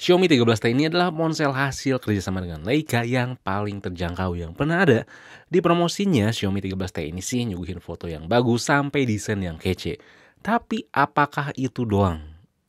Xiaomi 13T ini adalah ponsel hasil kerjasama dengan Leica yang paling terjangkau yang pernah ada. Di promosinya, Xiaomi 13T ini sih nyuguhin foto yang bagus sampai desain yang kece. Tapi apakah itu doang?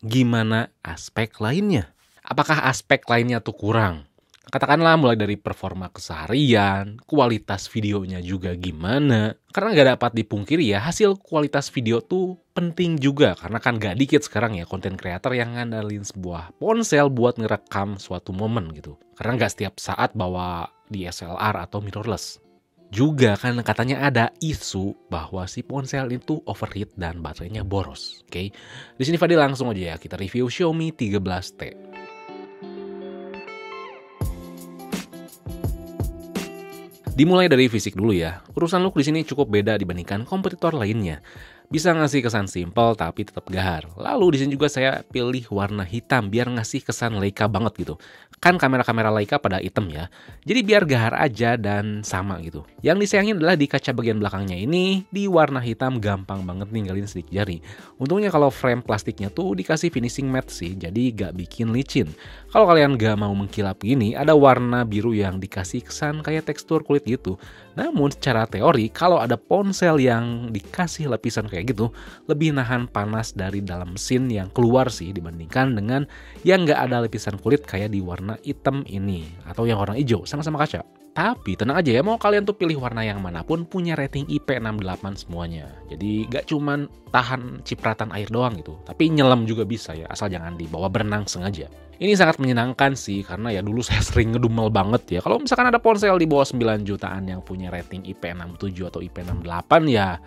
Gimana aspek lainnya? Apakah aspek lainnya tuh kurang? Katakanlah mulai dari performa keseharian, kualitas videonya juga gimana. Karena nggak dapat dipungkiri ya, hasil kualitas video tuh penting juga. Karena kan nggak dikit sekarang ya konten kreator yang ngandalin sebuah ponsel buat ngerekam suatu momen gitu. Karena nggak setiap saat bawa DSLR atau mirrorless. Juga kan katanya ada isu bahwa si ponsel itu overheat dan baterainya boros. Oke, di sini Fadil langsung aja ya kita review Xiaomi 13T. Dimulai dari fisik dulu ya. Urusan look di sini cukup beda dibandingkan kompetitor lainnya. Bisa ngasih kesan simpel tapi tetap gahar. Lalu di sini juga saya pilih warna hitam biar ngasih kesan Leica banget gitu. Kan kamera-kamera Leica pada hitam ya. Jadi biar gahar aja dan sama gitu. Yang disayangin adalah di kaca bagian belakangnya ini di warna hitam gampang banget ninggalin sidik jari. Untungnya kalau frame plastiknya tuh dikasih finishing matte sih, jadi gak bikin licin. Kalau kalian gak mau mengkilap gini, ada warna biru yang dikasih kesan kayak tekstur kulit gitu. Namun secara teori, kalau ada ponsel yang dikasih lapisan kayak gitu, lebih nahan panas dari dalam mesin yang keluar sih dibandingkan dengan yang gak ada lapisan kulit kayak di warna hitam ini. Atau yang warna hijau, sama-sama kaca. Tapi tenang aja ya, mau kalian tuh pilih warna yang manapun punya rating IP68 semuanya. Jadi gak cuman tahan cipratan air doang gitu, tapi nyelam juga bisa ya, asal jangan dibawa berenang sengaja. Ini sangat menyenangkan sih, karena ya dulu saya sering ngedumel banget ya. Kalau misalkan ada ponsel di bawah 9 jutaan yang punya rating IP67 atau IP68 ya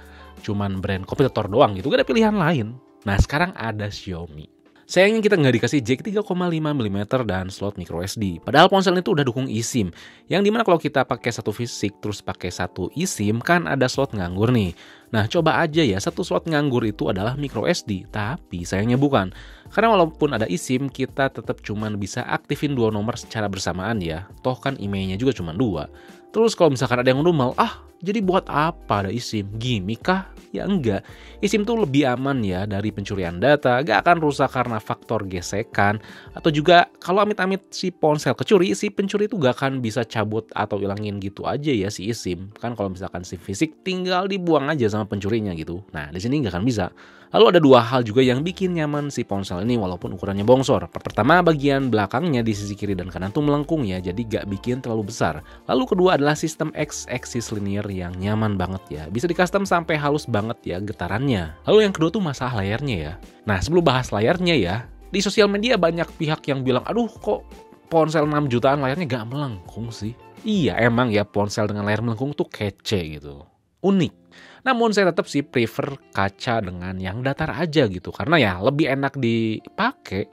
cuman brand kompetitor doang gitu, gak ada pilihan lain. Nah sekarang ada Xiaomi. Sayangnya kita nggak dikasih jack 3,5mm dan slot microSD. Padahal ponsel itu udah dukung eSIM. Yang dimana kalau kita pakai satu fisik terus pakai satu eSIM kan ada slot nganggur nih. Nah coba aja ya, satu slot nganggur itu adalah microSD. Tapi sayangnya bukan. Karena walaupun ada eSIM kita tetap cuman bisa aktifin 2 nomor secara bersamaan ya. Toh kan emailnya juga cuma 2. Terus kalau misalkan ada yang ngedumel, jadi buat apa ada eSIM? Gimik kah? Ya enggak. eSIM tuh lebih aman ya dari pencurian data, gak akan rusak karena faktor gesekan. Atau juga kalau amit-amit si ponsel kecuri, si pencuri itu gak akan bisa cabut atau ilangin gitu aja ya si eSIM. Kan kalau misalkan si fisik tinggal dibuang aja sama pencurinya gitu. Nah di sini gak akan bisa. Lalu ada 2 hal juga yang bikin nyaman si ponsel ini walaupun ukurannya bongsor. Pertama, bagian belakangnya di sisi kiri dan kanan tuh melengkung ya, jadi gak bikin terlalu besar. Lalu kedua adalah sistem X-axis linear yang nyaman banget ya. Bisa di custom sampai halus banget ya getarannya. Lalu yang kedua tuh masalah layarnya ya. Nah sebelum bahas layarnya ya, di sosial media banyak pihak yang bilang, aduh kok ponsel 6 jutaan layarnya gak melengkung sih. Iya emang ya ponsel dengan layar melengkung tuh kece gitu. Unik. Namun saya tetap sih prefer kaca dengan yang datar aja gitu. Karena ya lebih enak dipakai.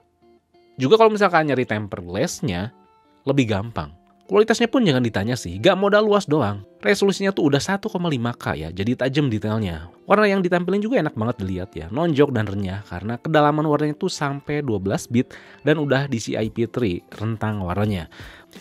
Juga kalau misalkan nyari tempered glass-nya lebih gampang. Kualitasnya pun jangan ditanya sih, gak modal luas doang. Resolusinya tuh udah 1,5K ya, jadi tajam detailnya. Warna yang ditampilin juga enak banget dilihat ya, nonjok dan renyah karena kedalaman warnanya tuh sampai 12 bit dan udah DCI-P3 rentang warnanya.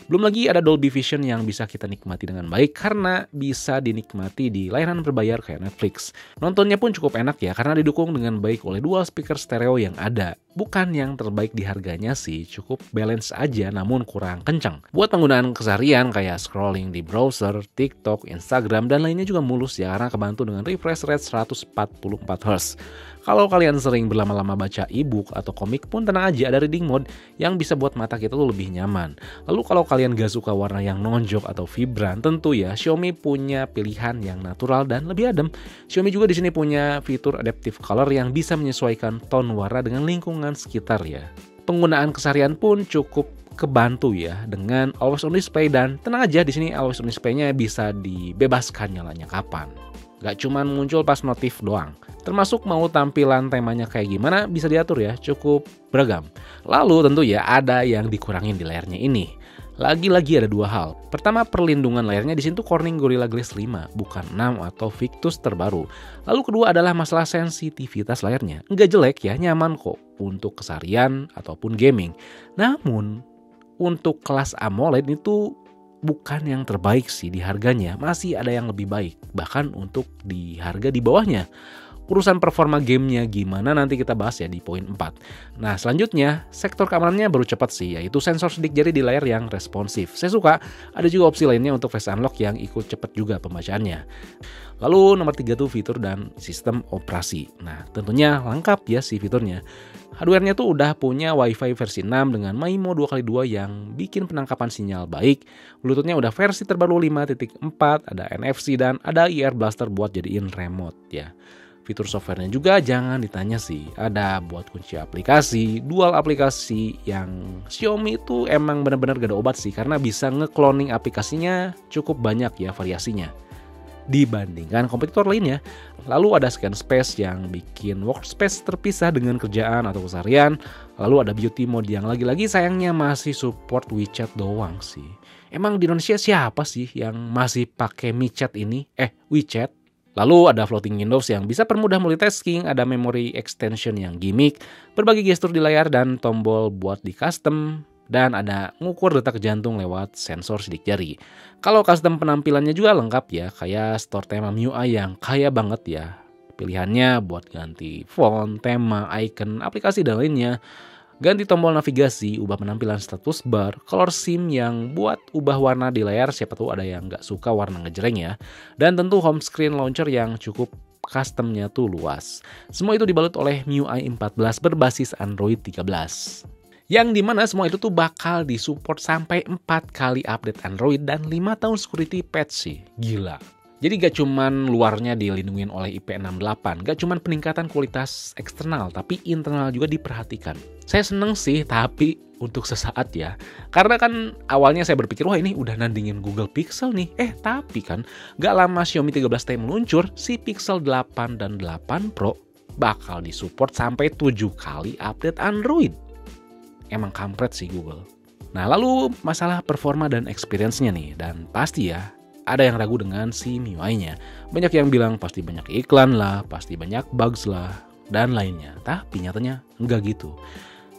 Belum lagi ada Dolby Vision yang bisa kita nikmati dengan baik karena bisa dinikmati di layanan berbayar kayak Netflix. Nontonnya pun cukup enak ya karena didukung dengan baik oleh dual speaker stereo yang ada. Bukan yang terbaik di harganya sih, cukup balance aja namun kurang kencang. Buat penggunaan keseharian kayak scrolling di browser, TikTok, Instagram, dan lainnya juga mulus ya karena kebantu dengan refresh rate 144Hz. Kalau kalian sering berlama-lama baca e-book atau komik pun tenang aja ada reading mode yang bisa buat mata kita tuh lebih nyaman. Lalu kalau kalian gak suka warna yang nonjok atau vibran, tentu ya Xiaomi punya pilihan yang natural dan lebih adem. Xiaomi juga di sini punya fitur adaptive color yang bisa menyesuaikan tone warna dengan lingkungan sekitar ya. Penggunaan keseharian pun cukup kebantu ya dengan always on display dan tenang aja di sini always on display-nya bisa dibebaskan nyalanya kapan. Gak cuman muncul pas notif doang. Termasuk mau tampilan temanya kayak gimana bisa diatur ya, cukup beragam. Lalu tentu ya ada yang dikurangin di layarnya ini. Lagi-lagi ada 2 hal. Pertama, perlindungan layarnya di sini tuh Corning Gorilla Glass 5, bukan 6 atau Victus terbaru. Lalu kedua adalah masalah sensitivitas layarnya. Nggak jelek ya, nyaman kok untuk keseharian ataupun gaming. Namun, untuk kelas AMOLED itu bukan yang terbaik sih di harganya. Masih ada yang lebih baik, bahkan untuk di harga di bawahnya. Urusan performa gamenya gimana nanti kita bahas ya di poin 4. Nah selanjutnya, sektor keamanannya baru cepat sih, yaitu sensor sidik jari di layar yang responsif. Saya suka, ada juga opsi lainnya untuk face unlock yang ikut cepat juga pembacaannya. Lalu nomor 3 tuh fitur dan sistem operasi. Nah tentunya lengkap ya si fiturnya. Hardware-nya tuh udah punya Wi-Fi versi 6 dengan MIMO 2x2 yang bikin penangkapan sinyal baik. Bluetooth-nya udah versi terbaru 5.4, ada NFC dan ada IR Blaster buat jadiin remote ya. Fitur softwarenya juga jangan ditanya sih, ada buat kunci aplikasi, dual aplikasi yang Xiaomi itu emang benar-benar gak ada obat sih karena bisa nge-cloning aplikasinya cukup banyak ya variasinya dibandingkan kompetitor lainnya. Lalu ada scan space yang bikin workspace terpisah dengan kerjaan atau keseharian. Lalu ada beauty mode yang lagi-lagi sayangnya masih support WeChat doang sih. Emang di Indonesia siapa sih yang masih pakai WeChat ini? WeChat? Lalu ada floating windows yang bisa permudah multitasking, ada memory extension yang gimmick, berbagi gestur di layar dan tombol buat di custom, dan ada ngukur detak jantung lewat sensor sidik jari. Kalau custom penampilannya juga lengkap ya, kayak store tema MIUI yang kaya banget ya. Pilihannya buat ganti font, tema, icon, aplikasi dan lainnya. Ganti tombol navigasi, ubah penampilan status bar, color SIM yang buat ubah warna di layar, siapa tahu ada yang nggak suka warna ngejreng ya. Dan tentu home screen launcher yang cukup customnya tuh luas. Semua itu dibalut oleh MIUI 14 berbasis Android 13. Yang dimana semua itu tuh bakal disupport sampai 4 kali update Android dan 5 tahun security patch sih. Gila. Jadi gak cuman luarnya dilindungin oleh IP68, gak cuman peningkatan kualitas eksternal, tapi internal juga diperhatikan. Saya seneng sih, tapi untuk sesaat ya. Karena kan awalnya saya berpikir, wah ini udah nandingin Google Pixel nih. Tapi kan gak lama Xiaomi 13T meluncur, si Pixel 8 dan 8 Pro bakal disupport sampai 7 kali update Android. Emang kampret sih Google. Nah lalu masalah performa dan experience-nya nih, dan pasti ya, ada yang ragu dengan si MIUI-nya. Banyak yang bilang pasti banyak iklan lah, pasti banyak bugs lah, dan lainnya. Tapi nyatanya enggak gitu.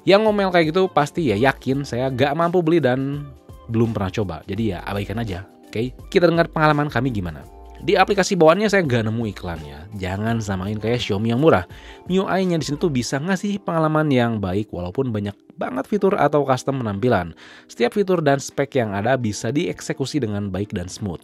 Yang ngomel kayak gitu pasti ya yakin saya gak mampu beli dan belum pernah coba. Jadi ya abaikan aja. Oke, kita dengar pengalaman kami gimana. Di aplikasi bawaannya saya gak nemu iklannya. Jangan samain kayak Xiaomi yang murah. MIUI-nya di sini tuh bisa ngasih pengalaman yang baik walaupun banyak banget fitur atau custom penampilan. Setiap fitur dan spek yang ada bisa dieksekusi dengan baik dan smooth.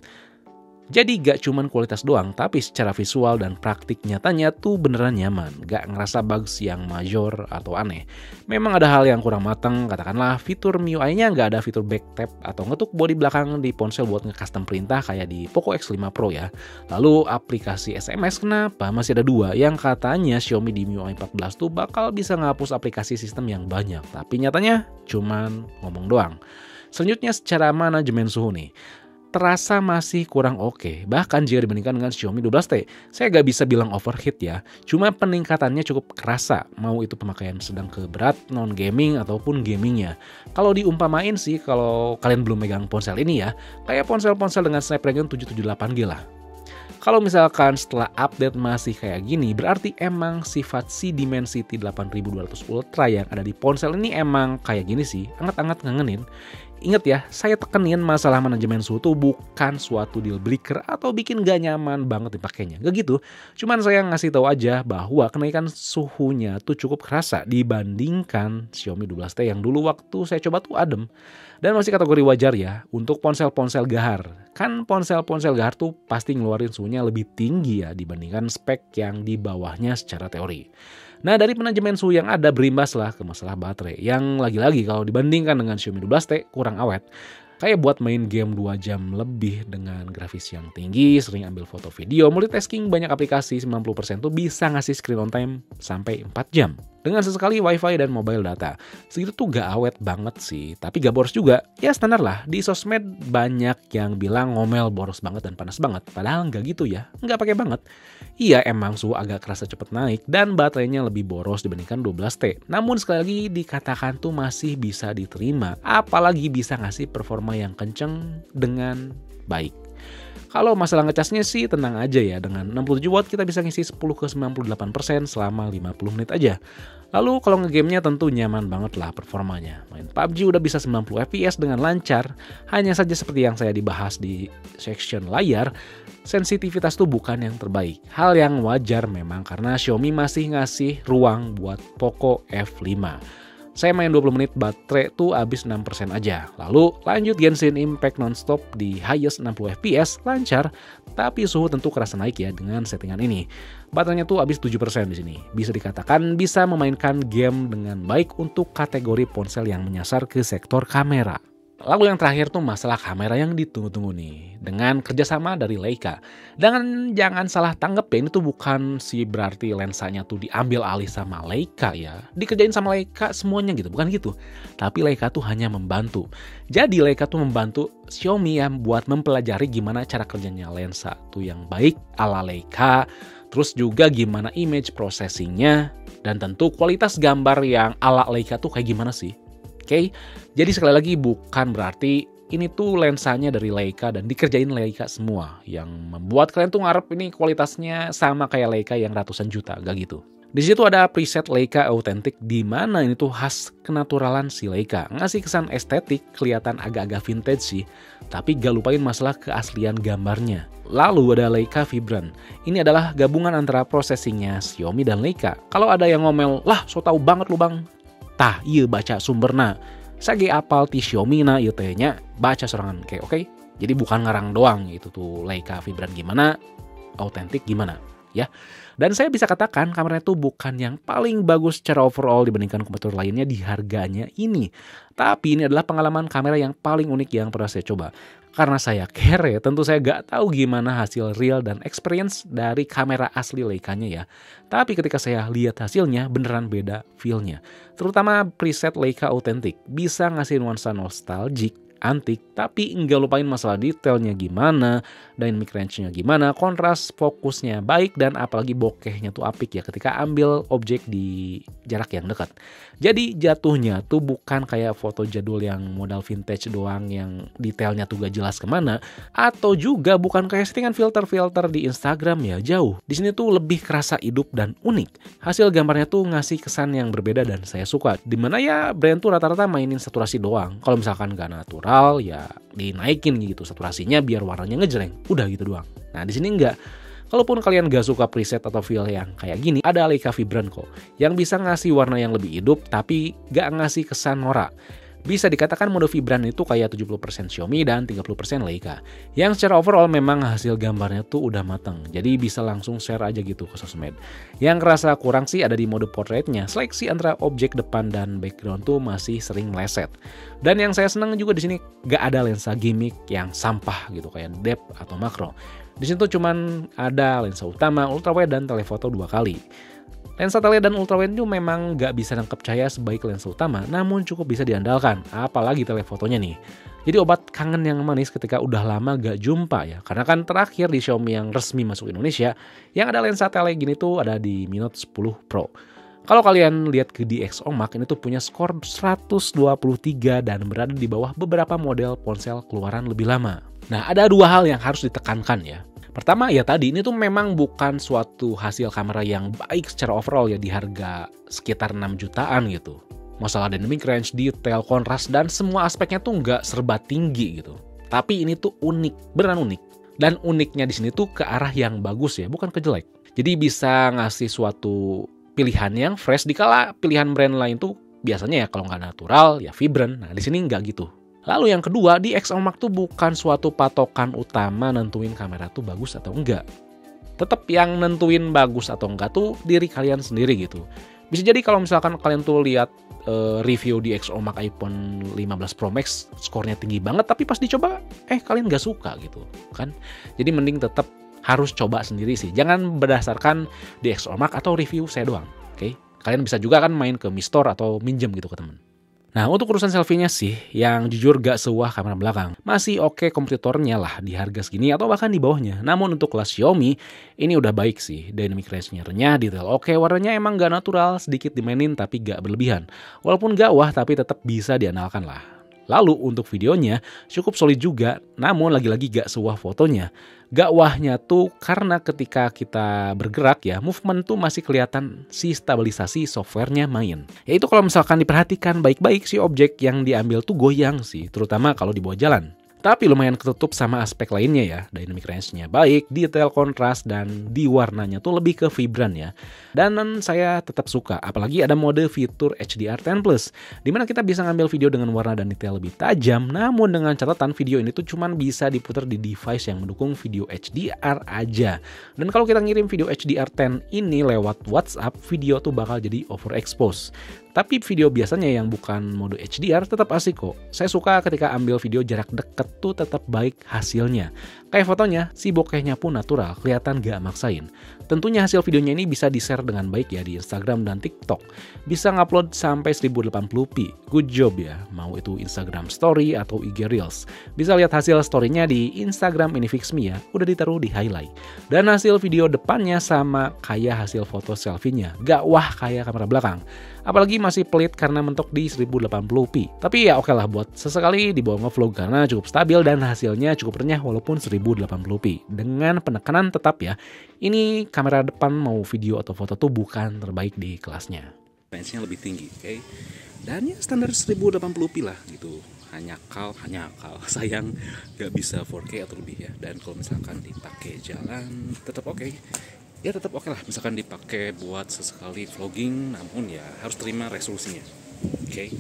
Jadi gak cuman kualitas doang, tapi secara visual dan praktik nyatanya tuh beneran nyaman. Gak ngerasa bugs yang major atau aneh. Memang ada hal yang kurang matang, katakanlah fitur MIUI-nya gak ada fitur back tap atau ngetuk bodi belakang di ponsel buat nge-custom perintah kayak di Poco X5 Pro ya. Lalu aplikasi SMS kenapa masih ada 2 yang katanya Xiaomi di MIUI 14 tuh bakal bisa ngapus aplikasi sistem yang banyak. Tapi nyatanya cuman ngomong doang. Selanjutnya secara manajemen suhu nih. Terasa masih kurang oke, bahkan jika dibandingkan dengan Xiaomi 12T. Saya gak bisa bilang overheat ya, cuma peningkatannya cukup kerasa, mau itu pemakaian sedang ke berat, non-gaming ataupun gamingnya. Kalau diumpamain sih, kalau kalian belum megang ponsel ini ya, kayak ponsel-ponsel dengan Snapdragon 778G lah. Kalau misalkan setelah update masih kayak gini, berarti emang sifat si Dimensity 8200 Ultra yang ada di ponsel ini emang kayak gini sih, anget-anget ngangenin. Ingat ya, saya tekenin masalah manajemen suhu tuh bukan suatu deal breaker atau bikin gak nyaman banget dipakainya. Gak gitu, cuman saya ngasih tahu aja bahwa kenaikan suhunya tuh cukup kerasa dibandingkan Xiaomi 12T yang dulu waktu saya coba tuh adem. Dan masih kategori wajar ya untuk ponsel-ponsel gahar. Kan ponsel-ponsel gahar tuh pasti ngeluarin suhunya lebih tinggi ya dibandingkan spek yang di bawahnya secara teori. Nah dari manajemen suhu yang ada berimbas lah ke masalah baterai yang lagi-lagi kalau dibandingkan dengan Xiaomi 12T kurang awet. Kayak buat main game 2 jam lebih dengan grafis yang tinggi, sering ambil foto video, multitasking banyak aplikasi 90% tuh bisa ngasih screen on time sampai 4 jam. Dengan sesekali wifi dan mobile data. Segitu tuh gak awet banget sih, tapi gak boros juga. Ya standar lah, di sosmed banyak yang bilang ngomel boros banget dan panas banget. Padahal gak gitu ya, gak pakai banget. Iya emang suhu agak kerasa cepet naik dan baterainya lebih boros dibandingkan 12T. Namun sekali lagi dikatakan tuh masih bisa diterima, apalagi bisa ngasih performa yang kenceng dengan baik. Kalau masalah ngecasnya sih tenang aja ya, dengan 67 watt kita bisa ngisi 10 ke 98% selama 50 menit aja. Lalu kalau ngegamenya tentu nyaman banget lah performanya. Main PUBG udah bisa 90 fps dengan lancar. Hanya saja seperti yang saya dibahas di section layar, sensitivitas tuh bukan yang terbaik. Hal yang wajar memang karena Xiaomi masih ngasih ruang buat Poco F5. Saya main 20 menit baterai tuh habis 6% aja. Lalu lanjut Genshin Impact nonstop di highest 60 fps, lancar, tapi suhu tentu kerasa naik ya dengan settingan ini. Baterainya tuh habis 7% di sini. Bisa dikatakan bisa memainkan game dengan baik untuk kategori ponsel yang menyasar ke sektor kamera. Lalu yang terakhir tuh masalah kamera yang ditunggu-tunggu nih, dengan kerjasama dari Leica. Dan jangan salah tanggap ya, ini tuh bukan sih berarti lensanya tuh diambil alih sama Leica ya. Dikerjain sama Leica semuanya gitu, bukan gitu. Tapi Leica tuh hanya membantu. Jadi Leica tuh membantu Xiaomi ya buat mempelajari gimana cara kerjanya lensa tuh yang baik ala Leica. Terus juga gimana image processingnya, dan tentu kualitas gambar yang ala Leica tuh kayak gimana sih. Oke, jadi sekali lagi bukan berarti ini tuh lensanya dari Leica dan dikerjain Leica semua yang membuat kalian tuh ngarep ini kualitasnya sama kayak Leica yang ratusan juta, gak gitu. Di situ ada preset Leica Authentic di mana ini tuh khas kenaturalan si Leica, ngasih kesan estetik, kelihatan agak-agak vintage sih, tapi gak lupain masalah keaslian gambarnya. Lalu ada Leica Vibrant. Ini adalah gabungan antara processingnya Xiaomi dan Leica. Kalau ada yang ngomel, "Lah, so tau banget lu bang." Tah, iya baca sumberna. Sage apal ti Xiaomi na ieu teh nya baca sorangan kayak oke. Jadi bukan ngarang doang itu tuh Leica Vibrant gimana, Authentic gimana ya. Dan saya bisa katakan kameranya tuh bukan yang paling bagus secara overall dibandingkan kompetitor lainnya di harganya ini. Tapi ini adalah pengalaman kamera yang paling unik yang pernah saya coba. Karena saya kere, tentu saya gak tahu gimana hasil real dan experience dari kamera asli Leica-nya ya. Tapi ketika saya lihat hasilnya, beneran beda feel-nya. Terutama preset Leica Authentic bisa ngasih nuansa nostalgic, antik, tapi nggak lupain masalah detailnya gimana, dynamic range-nya gimana, kontras fokusnya baik, dan apalagi bokehnya tuh apik ya ketika ambil objek di jarak yang dekat. Jadi jatuhnya tuh bukan kayak foto jadul yang modal vintage doang yang detailnya tuh gak jelas kemana, atau juga bukan kayak settingan filter-filter di Instagram ya, jauh. Di sini tuh lebih kerasa hidup dan unik. Hasil gambarnya tuh ngasih kesan yang berbeda dan saya suka. Dimana ya brand tuh rata-rata mainin saturasi doang. Kalau misalkan gak natural ya dinaikin gitu saturasinya biar warnanya ngejreng. Udah gitu doang. Nah di sini enggak. Kalaupun kalian gak suka preset atau feel yang kayak gini, ada Leica Vibrant kok, yang bisa ngasih warna yang lebih hidup tapi gak ngasih kesan norak. Bisa dikatakan mode Vibrant itu kayak 70% Xiaomi dan 30% Leica. Yang secara overall memang hasil gambarnya tuh udah matang, jadi bisa langsung share aja gitu ke sosmed. Yang kerasa kurang sih ada di mode portraitnya, seleksi antara objek depan dan background tuh masih sering meleset. Dan yang saya senang juga di sini gak ada lensa gimmick yang sampah gitu kayak depth atau makro. Di situ cuman ada lensa utama, ultrawide, dan telephoto 2 kali. Lensa tele dan ultrawide itu memang nggak bisa nangkep cahaya sebaik lensa utama, namun cukup bisa diandalkan, apalagi telefotonya nih. Jadi obat kangen yang manis ketika udah lama gak jumpa ya, karena kan terakhir di Xiaomi yang resmi masuk Indonesia, yang ada lensa tele gini tuh ada di Mi Note 10 Pro. Kalau kalian lihat ke DxOMark, ini tuh punya skor 123 dan berada di bawah beberapa model ponsel keluaran lebih lama. Nah, ada 2 hal yang harus ditekankan ya. Pertama ya tadi, ini tuh memang bukan suatu hasil kamera yang baik secara overall ya di harga sekitar 6 jutaan gitu. Masalah dynamic range, detail, kontras, dan semua aspeknya tuh nggak serba tinggi gitu. Tapi ini tuh unik, beneran unik. Dan uniknya di sini tuh ke arah yang bagus ya, bukan ke jelek. Jadi bisa ngasih suatu pilihan yang fresh dikala pilihan brand lain tuh biasanya ya kalau nggak natural ya Vibrant. Nah di sini nggak gitu. Lalu yang kedua, DxOMark tuh bukan suatu patokan utama nentuin kamera tuh bagus atau enggak. Tetap yang nentuin bagus atau enggak tuh diri kalian sendiri gitu. Bisa jadi kalau misalkan kalian tuh lihat review DxOMark iPhone 15 Pro Max skornya tinggi banget, tapi pas dicoba kalian nggak suka gitu kan. Jadi mending tetap harus coba sendiri sih. Jangan berdasarkan DxOMark atau review saya doang. Oke? Kalian bisa juga kan main ke Mi Store atau minjem gitu ke temen. Nah untuk urusan selfie-nya sih, yang jujur gak sewah kamera belakang. Masih oke kompetitornya lah di harga segini atau bahkan di bawahnya. Namun untuk kelas Xiaomi, ini udah baik sih. Dynamic range-nya renyah, detail oke, warnanya emang gak natural, sedikit dimainin tapi gak berlebihan. Walaupun gak wah tapi tetap bisa diandalkan lah. Lalu untuk videonya cukup solid juga, namun lagi-lagi gak sewah fotonya. Gak wahnya tuh karena ketika kita bergerak ya, movement tuh masih kelihatan si stabilisasi softwarenya main. Yaitu kalau misalkan diperhatikan baik-baik si objek yang diambil tuh goyang sih, terutama kalau di bawah jalan. Tapi lumayan ketutup sama aspek lainnya ya, dynamic range-nya baik, detail kontras, dan di warnanya tuh lebih ke vibran ya. Dan saya tetap suka, apalagi ada mode fitur HDR10+, dimana kita bisa ngambil video dengan warna dan detail lebih tajam, namun dengan catatan video ini tuh cuman bisa diputar di device yang mendukung video HDR aja. Dan kalau kita ngirim video HDR10 ini lewat WhatsApp, video tuh bakal jadi overexpose. Tapi video biasanya yang bukan mode HDR tetap asik kok. Saya suka ketika ambil video jarak deket tuh tetap baik hasilnya. Kayak fotonya, si bokehnya pun natural, kelihatan gak maksain. Tentunya hasil videonya ini bisa di-share dengan baik ya di Instagram dan TikTok. Bisa ngupload sampai 1080p. Good job ya, mau itu Instagram Story atau IG Reels. Bisa lihat hasil story-nya di Instagram IniFixMe ya, udah ditaruh di highlight. Dan hasil video depannya sama kayak hasil foto selfie-nya, gak wah kayak kamera belakang. Apalagi masih pelit karena mentok di 1080p. Tapi ya oke lah buat sesekali dibawa ngevlog karena cukup stabil dan hasilnya cukup renyah walaupun 1080p. Dengan penekanan tetap ya, ini kamera depan mau video atau foto tuh bukan terbaik di kelasnya. Range-nya lebih tinggi, oke? Dan ya standar 1080p lah gitu. Hanya akal, sayang gak bisa 4K atau lebih ya. Dan kalau misalkan dipakai jalan tetap oke. Ya tetap oke lah, misalkan dipakai buat sesekali vlogging, namun ya harus terima resolusinya. Oke.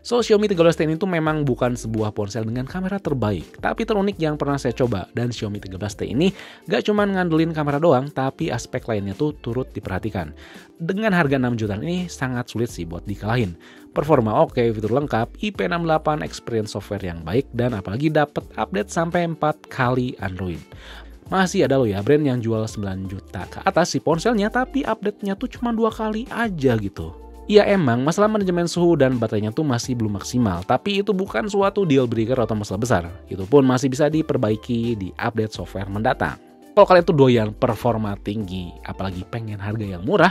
So, Xiaomi 13T ini tuh memang bukan sebuah ponsel dengan kamera terbaik, tapi terunik yang pernah saya coba. Dan Xiaomi 13T ini gak cuma ngandelin kamera doang, tapi aspek lainnya tuh turut diperhatikan. Dengan harga 6 jutaan ini sangat sulit sih buat dikalahin. Performa oke, fitur lengkap, IP68 experience software yang baik, dan apalagi dapat update sampai 4 kali Android. Masih ada loh ya brand yang jual 9 juta ke atas si ponselnya, tapi update-nya tuh cuma 2 kali aja gitu. Ya emang masalah manajemen suhu dan baterainya tuh masih belum maksimal, tapi itu bukan suatu deal breaker atau masalah besar. Itu pun masih bisa diperbaiki di update software mendatang. Kalau kalian tuh doyan performa tinggi, apalagi pengen harga yang murah,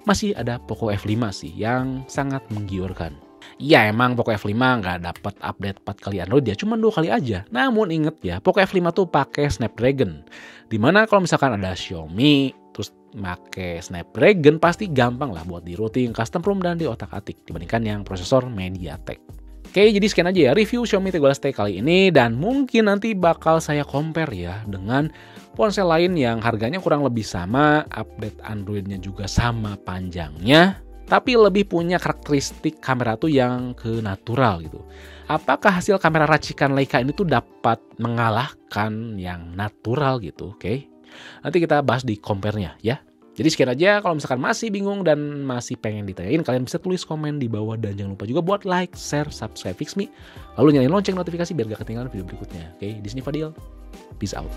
masih ada Poco F5 sih yang sangat menggiurkan. Ya emang Poco F5 nggak dapat update 4 kali Android ya, cuma 2 kali aja. Namun inget ya, Poco F5 tuh pakai Snapdragon. Dimana kalau misalkan ada Xiaomi, terus pakai Snapdragon pasti gampang lah buat di routing, custom ROM, dan di otak-atik dibandingkan yang prosesor MediaTek. Oke, jadi sekian aja ya review Xiaomi 13T kali ini, dan mungkin nanti bakal saya compare ya dengan ponsel lain yang harganya kurang lebih sama, update Androidnya juga sama panjangnya, tapi lebih punya karakteristik kamera tuh yang ke natural gitu. Apakah hasil kamera racikan Leica ini tuh dapat mengalahkan yang natural gitu, oke? Nanti kita bahas di compare-nya ya. Jadi sekian aja, kalau misalkan masih bingung dan masih pengen ditanyain, kalian bisa tulis komen di bawah, dan jangan lupa juga buat like, share, subscribe FixMe, lalu nyalain lonceng notifikasi biar gak ketinggalan video berikutnya. Oke, di sini Fadil. Peace out.